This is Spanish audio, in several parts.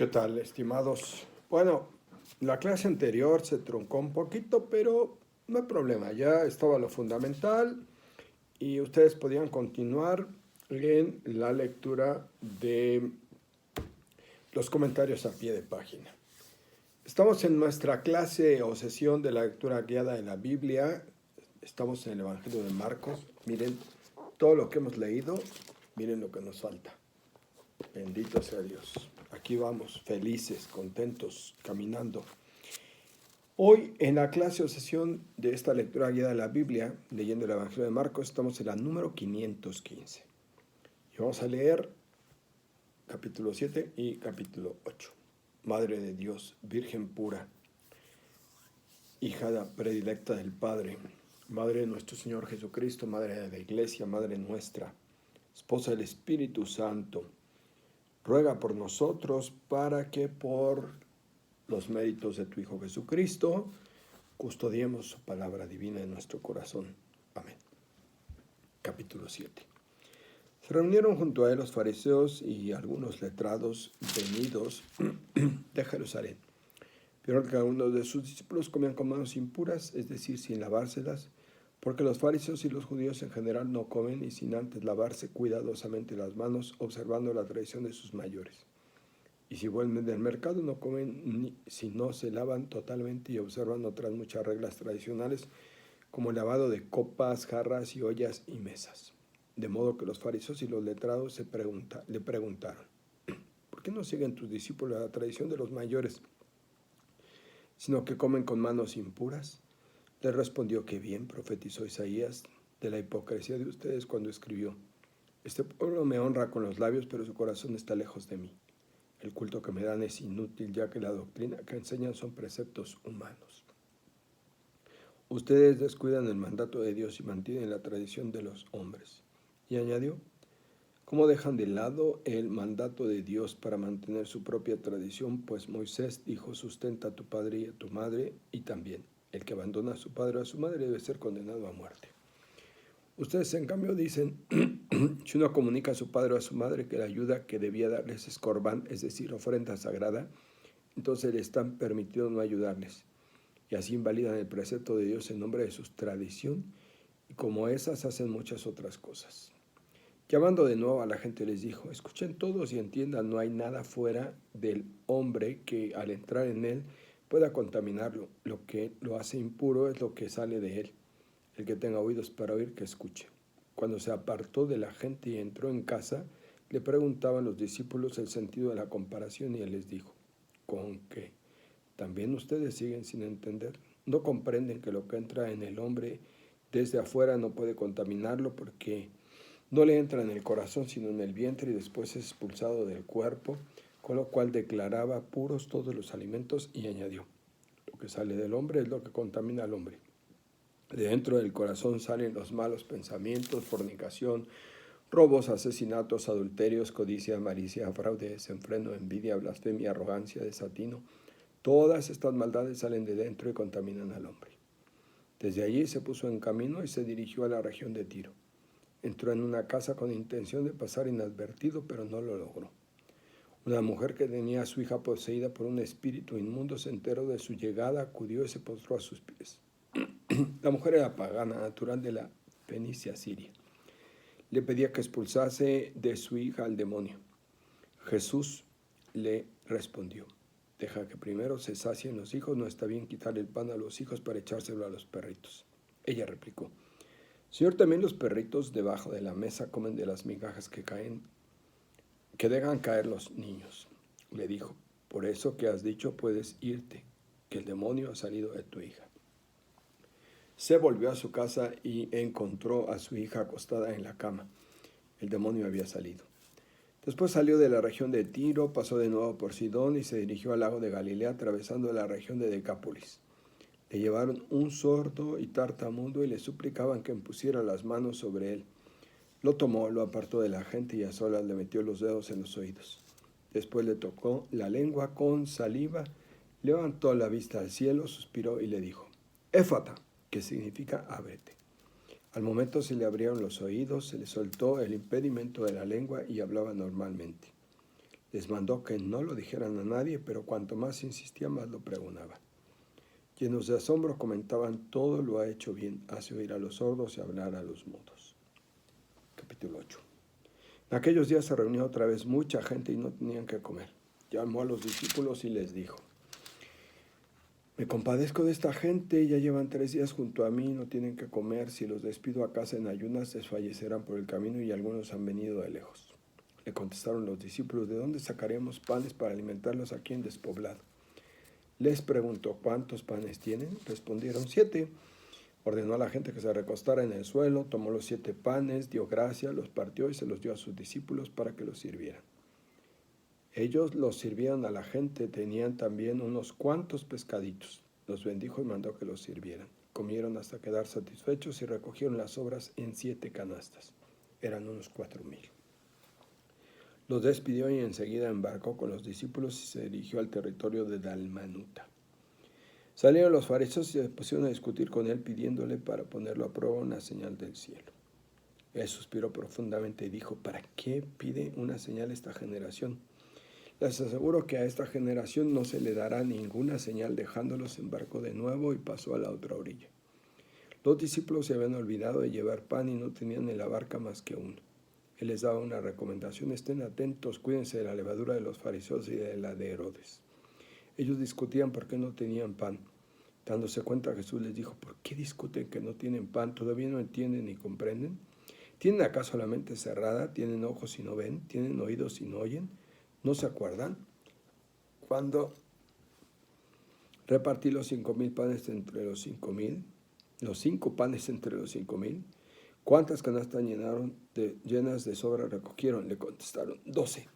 ¿Qué tal, estimados? Bueno, la clase anterior se truncó un poquito, pero no hay problema, ya estaba lo fundamental y ustedes podían continuar en la lectura de los comentarios a pie de página. Estamos en nuestra clase o sesión de la lectura guiada de la Biblia. Estamos en el Evangelio de Marcos. Miren todo lo que hemos leído, miren lo que nos falta. Bendito sea Dios. Aquí vamos, felices, contentos, caminando. Hoy en la clase o sesión de esta lectura guiada de la Biblia, leyendo el Evangelio de Marcos, estamos en la número 515. Y vamos a leer capítulo 7 y capítulo 8. Madre de Dios, Virgen pura, hija predilecta del Padre, Madre de nuestro Señor Jesucristo, Madre de la Iglesia, Madre nuestra, Esposa del Espíritu Santo, ruega por nosotros para que por los méritos de tu Hijo Jesucristo custodiemos su palabra divina en nuestro corazón. Amén. Capítulo 7. Se reunieron junto a él los fariseos y algunos letrados venidos de Jerusalén. Vieron que algunos de sus discípulos comían con manos impuras, es decir, sin lavárselas, porque los fariseos y los judíos en general no comen y sin antes lavarse cuidadosamente las manos, observando la tradición de sus mayores. Y si vuelven del mercado no comen ni si no se lavan totalmente y observan otras muchas reglas tradicionales, como el lavado de copas, jarras y ollas y mesas. De modo que los fariseos y los letrados le preguntaron, ¿por qué no siguen tus discípulos la tradición de los mayores, sino que comen con manos impuras? Le respondió que bien profetizó Isaías de la hipocresía de ustedes cuando escribió, este pueblo me honra con los labios, pero su corazón está lejos de mí. El culto que me dan es inútil, ya que la doctrina que enseñan son preceptos humanos. Ustedes descuidan el mandato de Dios y mantienen la tradición de los hombres. Y añadió, ¿cómo dejan de lado el mandato de Dios para mantener su propia tradición? Pues Moisés dijo, sustenta a tu padre y a tu madre, y también el que abandona a su padre o a su madre debe ser condenado a muerte. Ustedes, en cambio, dicen, si uno comunica a su padre o a su madre que la ayuda que debía darles es corbán, es decir, ofrenda sagrada, entonces le están permitido no ayudarles. Y así invalidan el precepto de Dios en nombre de su tradición, y como esas hacen muchas otras cosas. Llamando de nuevo a la gente les dijo, escuchen todos y entiendan, no hay nada fuera del hombre que al entrar en él pueda contaminarlo. Lo que lo hace impuro es lo que sale de él. El que tenga oídos para oír, que escuche. Cuando se apartó de la gente y entró en casa, le preguntaban los discípulos el sentido de la comparación y él les dijo, ¿con qué? ¿También ustedes siguen sin entender? ¿No comprenden que lo que entra en el hombre desde afuera no puede contaminarlo porque no le entra en el corazón sino en el vientre y después es expulsado del cuerpo? Con lo cual declaraba puros todos los alimentos y añadió, lo que sale del hombre es lo que contamina al hombre. De dentro del corazón salen los malos pensamientos, fornicación, robos, asesinatos, adulterios, codicia, malicia, fraude, desenfreno, envidia, blasfemia, arrogancia, desatino. Todas estas maldades salen de dentro y contaminan al hombre. Desde allí se puso en camino y se dirigió a la región de Tiro. Entró en una casa con intención de pasar inadvertido, pero no lo logró. Una mujer que tenía a su hija poseída por un espíritu inmundo se enteró de su llegada, acudió y se postró a sus pies. La mujer era pagana, natural de la Fenicia, Siria. Le pedía que expulsase de su hija al demonio. Jesús le respondió, deja que primero se sacien los hijos, no está bien quitar el pan a los hijos para echárselo a los perritos. Ella replicó, Señor, también los perritos debajo de la mesa comen de las migajas que dejan caer los niños. Le dijo, por eso que has dicho puedes irte, que el demonio ha salido de tu hija. Se volvió a su casa y encontró a su hija acostada en la cama. El demonio había salido. Después salió de la región de Tiro, pasó de nuevo por Sidón y se dirigió al lago de Galilea, atravesando la región de Decápolis. Le llevaron un sordo y tartamudo y le suplicaban que impusiera las manos sobre él. Lo tomó, lo apartó de la gente y a solas le metió los dedos en los oídos. Después le tocó la lengua con saliva, levantó la vista al cielo, suspiró y le dijo, Éfata, que significa ábrete. Al momento se le abrieron los oídos, se le soltó el impedimento de la lengua y hablaba normalmente. Les mandó que no lo dijeran a nadie, pero cuanto más insistía, más lo pregonaban. Llenos de asombro comentaban: todo lo ha hecho bien, hace oír a los sordos y hablar a los mudos. Capítulo 8. En aquellos días se reunió otra vez mucha gente y no tenían que comer. Llamó a los discípulos y les dijo: me compadezco de esta gente, ya llevan 3 días junto a mí, no tienen que comer. Si los despido a casa en ayunas, desfallecerán por el camino y algunos han venido de lejos. Le contestaron los discípulos: ¿de dónde sacaremos panes para alimentarlos aquí en despoblado? Les preguntó: ¿cuántos panes tienen? Respondieron: 7. Ordenó a la gente que se recostara en el suelo, tomó los 7 panes, dio gracias, los partió y se los dio a sus discípulos para que los sirvieran. Ellos los sirvieron a la gente, tenían también unos cuantos pescaditos. Los bendijo y mandó que los sirvieran. Comieron hasta quedar satisfechos y recogieron las sobras en 7 canastas. Eran unos 4,000. Los despidió y enseguida embarcó con los discípulos y se dirigió al territorio de Dalmanuta. Salieron los fariseos y se pusieron a discutir con él, pidiéndole para ponerlo a prueba una señal del cielo. Él suspiró profundamente y dijo: ¿para qué pide una señal esta generación? Les aseguro que a esta generación no se le dará ninguna señal. Dejándolos, embarcó de nuevo y pasó a la otra orilla. Los discípulos se habían olvidado de llevar pan y no tenían en la barca más que uno. Él les daba una recomendación: estén atentos, cuídense de la levadura de los fariseos y de la de Herodes. Ellos discutían por qué no tenían pan. Dándose cuenta, Jesús les dijo: ¿por qué discuten que no tienen pan? ¿Todavía no entienden ni comprenden? ¿Tienen acaso la mente cerrada? ¿Tienen ojos y no ven? ¿Tienen oídos y no oyen? ¿No se acuerdan cuando repartí los 5,000 panes entre los 5,000? Los 5 panes entre los 5,000. ¿Cuántas canastas llenas de sobra recogieron? Le contestaron: 12.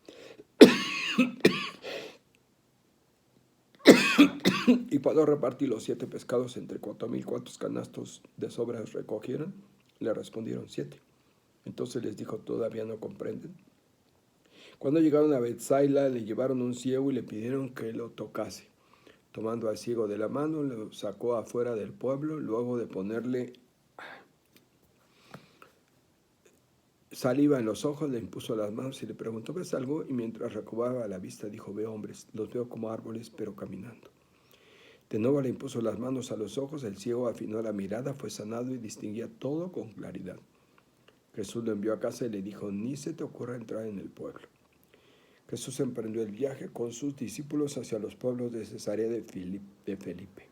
¿Y cuando repartí los 7 pescados entre 4,000, cuántos canastos de sobras recogieron? Le respondieron: 7. Entonces les dijo: ¿todavía no comprenden? Cuando llegaron a Betsaida, le llevaron un ciego y le pidieron que lo tocase. Tomando al ciego de la mano, lo sacó afuera del pueblo. Luego de ponerle saliva en los ojos, le impuso las manos y le preguntó: ¿ves algo? Y mientras recobraba la vista, dijo: veo hombres, los veo como árboles, pero caminando. De nuevo le impuso las manos a los ojos, el ciego afinó la mirada, fue sanado y distinguía todo con claridad. Jesús lo envió a casa y le dijo: ni se te ocurra entrar en el pueblo. Jesús emprendió el viaje con sus discípulos hacia los pueblos de Cesarea de Felipe.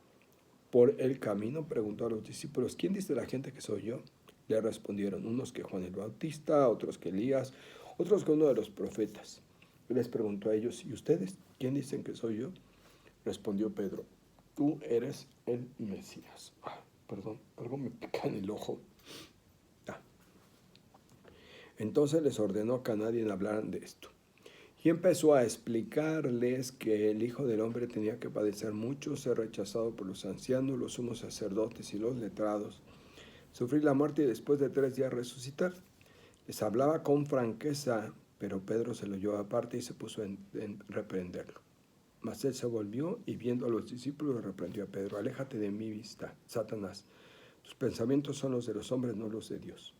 Por el camino preguntó a los discípulos: ¿quién dice la gente que soy yo? Le respondieron: unos que Juan el Bautista, otros que Elías, otros que uno de los profetas. Y les preguntó a ellos: ¿y ustedes quién dicen que soy yo? Respondió Pedro: tú eres el Mesías. Perdón, algo me pica en el ojo. Entonces les ordenó que a nadie hablaran de esto. Y empezó a explicarles que el Hijo del Hombre tenía que padecer mucho, ser rechazado por los ancianos, los sumos sacerdotes y los letrados, sufrir la muerte y después de 3 días resucitar. Les hablaba con franqueza, pero Pedro se lo llevó aparte y se puso en reprenderlo. Mas él se volvió y viendo a los discípulos reprendió a Pedro: aléjate de mi vista, Satanás. Tus pensamientos son los de los hombres, no los de Dios.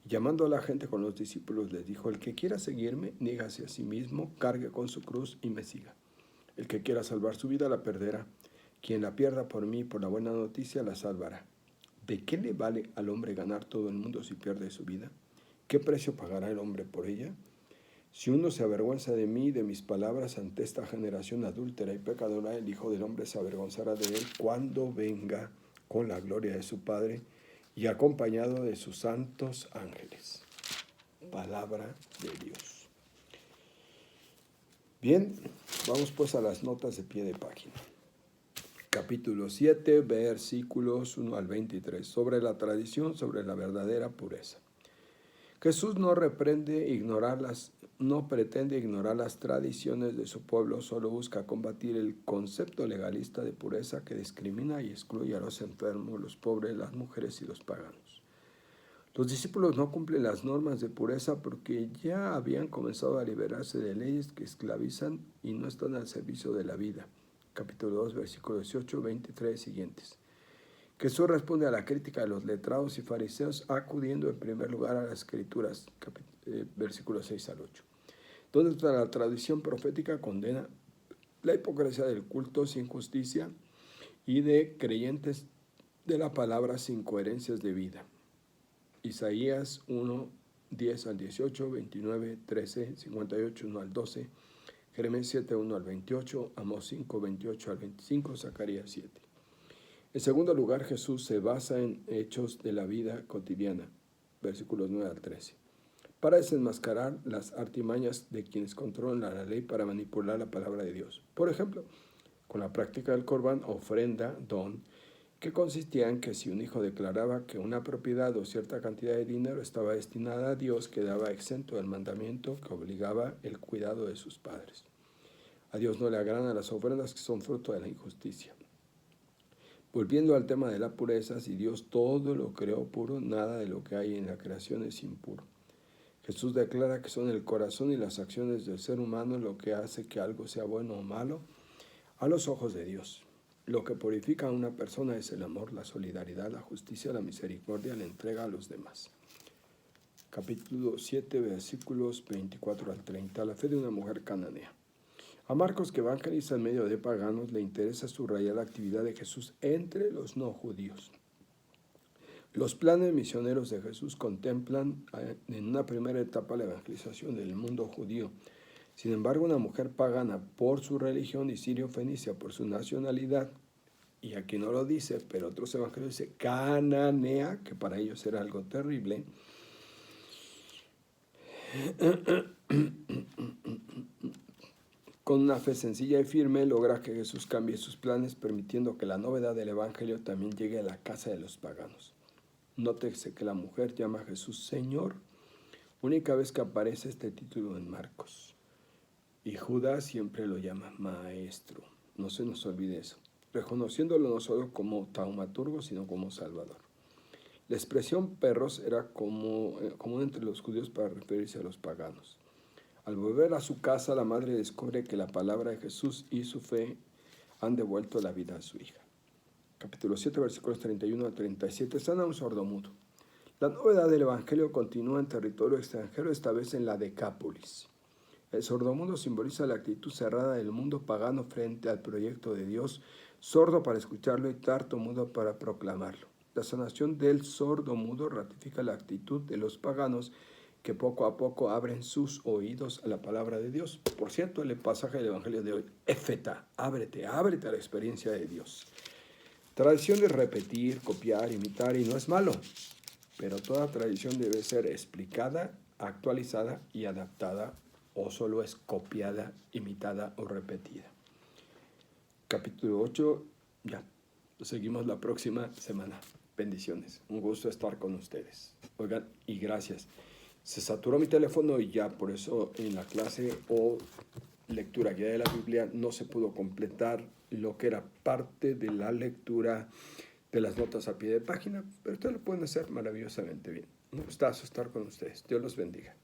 Y llamando a la gente con los discípulos les dijo: el que quiera seguirme, niégase a sí mismo, cargue con su cruz y me siga. El que quiera salvar su vida la perderá. Quien la pierda por mí y por la buena noticia la salvará. ¿De qué le vale al hombre ganar todo el mundo si pierde su vida? ¿Qué precio pagará el hombre por ella? Si uno se avergüenza de mí y de mis palabras ante esta generación adúltera y pecadora, el Hijo del Hombre se avergonzará de él cuando venga con la gloria de su Padre y acompañado de sus santos ángeles. Palabra de Dios. Bien, vamos pues a las notas de pie de página. Capítulo 7, versículos 1 al 23, sobre la tradición, sobre la verdadera pureza. Jesús no pretende ignorar las tradiciones de su pueblo, solo busca combatir el concepto legalista de pureza que discrimina y excluye a los enfermos, los pobres, las mujeres y los paganos. Los discípulos no cumplen las normas de pureza porque ya habían comenzado a liberarse de leyes que esclavizan y no están al servicio de la vida. Capítulo 2, versículos 18, 23 siguientes. Jesús responde a la crítica de los letrados y fariseos acudiendo en primer lugar a las Escrituras, versículos 6 al 8. donde la tradición profética condena la hipocresía del culto sin justicia y de creyentes de la palabra sin coherencias de vida. Isaías 1, 10 al 18, 29, 13, 58, 1 al 12, Jeremías 7, 1 al 28, Amós 5, 28 al 25, Zacarías 7. En segundo lugar, Jesús se basa en hechos de la vida cotidiana, versículos 9 al 13, para desenmascarar las artimañas de quienes controlan la ley para manipular la palabra de Dios. Por ejemplo, con la práctica del Corbán, ofrenda, don, que consistía en que si un hijo declaraba que una propiedad o cierta cantidad de dinero estaba destinada a Dios, quedaba exento del mandamiento que obligaba el cuidado de sus padres. A Dios no le agradan las ofrendas que son fruto de la injusticia. Volviendo al tema de la pureza, si Dios todo lo creó puro, nada de lo que hay en la creación es impuro. Jesús declara que son el corazón y las acciones del ser humano lo que hace que algo sea bueno o malo a los ojos de Dios. Lo que purifica a una persona es el amor, la solidaridad, la justicia, la misericordia, la entrega a los demás. Capítulo 7, versículos 24 al 30. La fe de una mujer cananea. A Marcos, que evangeliza en medio de paganos, le interesa subrayar la actividad de Jesús entre los no judíos. Los planes misioneros de Jesús contemplan en una primera etapa la evangelización del mundo judío. Sin embargo, una mujer pagana por su religión y sirio-fenicia por su nacionalidad, y aquí no lo dice, pero otros evangelios dicen cananea, que para ellos era algo terrible, con una fe sencilla y firme logra que Jesús cambie sus planes, permitiendo que la novedad del evangelio también llegue a la casa de los paganos. Nótese que la mujer llama a Jesús Señor, única vez que aparece este título en Marcos. Y Judas siempre lo llama Maestro. No se nos olvide eso, reconociéndolo no solo como taumaturgo, sino como Salvador. La expresión perros era común entre los judíos para referirse a los paganos. Al volver a su casa, la madre descubre que la palabra de Jesús y su fe han devuelto la vida a su hija. Capítulo 7, versículos 31 a 37. Sana a un sordomudo. La novedad del evangelio continúa en territorio extranjero, esta vez en la Decápolis. El sordomudo simboliza la actitud cerrada del mundo pagano frente al proyecto de Dios, sordo para escucharlo y tartamudo para proclamarlo. La sanación del sordomudo ratifica la actitud de los paganos que poco a poco abren sus oídos a la palabra de Dios. Por cierto, el pasaje del Evangelio de hoy, Éfeta, ábrete a la experiencia de Dios. Tradición de repetir, copiar, imitar, y no es malo, pero toda tradición debe ser explicada, actualizada y adaptada, o solo es copiada, imitada o repetida. Capítulo 8, ya. Seguimos la próxima semana. Bendiciones. Un gusto estar con ustedes. Oigan, y gracias. Se saturó mi teléfono y ya por eso en la clase o lectura guía de la Biblia no se pudo completar lo que era parte de la lectura de las notas a pie de página, pero ustedes lo pueden hacer maravillosamente bien. Un gustazo estar con ustedes. Dios los bendiga.